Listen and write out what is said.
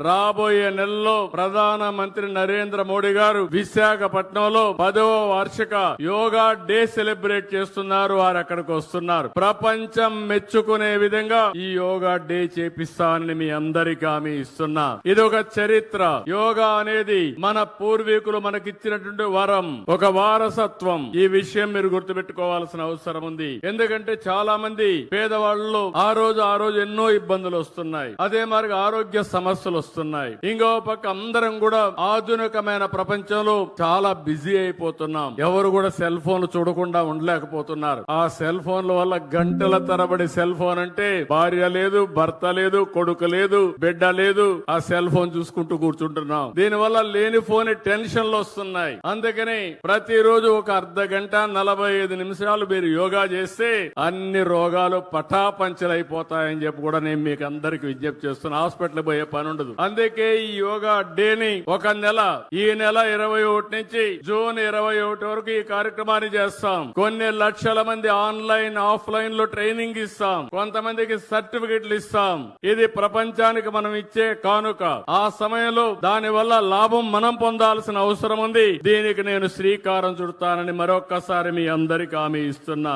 రాబోయే నెలలో ప్రధానమంత్రి నరేంద్ర మోడీ గారు విశాఖపట్నంలో 10వ వార్షిక యోగా డే సెలబ్రేట్ చేస్తున్నారు. వారు అక్కడికి వస్తున్నారు. ప్రపంచం మెచ్చుకునే విధంగా ఈ యోగా డే చేపిస్తానని మీ అందరికీ హామీ ఇస్తున్నా. ఇది ఒక చరిత్ర. యోగా అనేది మన పూర్వీకులు మనకిచ్చినటువంటి వరం, ఒక వారసత్వం. ఈ విషయం మీరు గుర్తుపెట్టుకోవాల్సిన అవసరం ఉంది. ఎందుకంటే చాలా మంది పేదవాళ్ళు ఆ రోజు ఎన్నో ఇబ్బందులు వస్తున్నాయి. అదే మరి ఆరోగ్య సమస్యలు వస్తున్నాయి. ఇంకో పక్క అందరం కూడా ఆధునికమైన ప్రపంచంలో చాలా బిజీ అయిపోతున్నాం. ఎవరు కూడా సెల్ ఫోన్ చూడకుండా ఉండలేకపోతున్నారు. ఆ సెల్ ఫోన్ల వల్ల గంటల తరబడి సెల్ ఫోన్ అంటే భార్య లేదు, భర్త లేదు, కొడుకు లేదు, బిడ్డ లేదు, ఆ సెల్ ఫోన్ చూసుకుంటూ కూర్చుంటున్నాం. దీనివల్ల లేనిపోని టెన్షన్లు వస్తున్నాయి. అందుకని ప్రతిరోజు ఒక అర్ధ గంట 45 నిమిషాలు మీరు యోగా చేస్తే అన్ని రోగాలు పటాపంచలైపోతాయని చెప్పి కూడా నేను మీకు అందరికి విజ్ఞప్తి చేస్తున్నా. హాస్పిటల్ పోయే పని ఉండదు. అందుకే ఈ యోగా డేని ఒక నెల, ఈ నెల 21 నుంచి జూన్ 21 వరకు ఈ కార్యక్రమాన్ని చేస్తాం. కొన్ని లక్షల మంది ఆన్లైన్, ఆఫ్లైన్ లో ట్రైనింగ్ ఇస్తాం. కొంతమందికి సర్టిఫికెట్లు ఇస్తాం. ఇది ప్రపంచానికి మనం ఇచ్చే కానుక. ఆ సమయంలో దాని వల్ల లాభం మనం పొందాల్సిన అవసరం ఉంది. దీనికి నేను శ్రీకారం చుడతానని మరొక్కసారి మీ అందరికీ హామీ ఇస్తున్నా.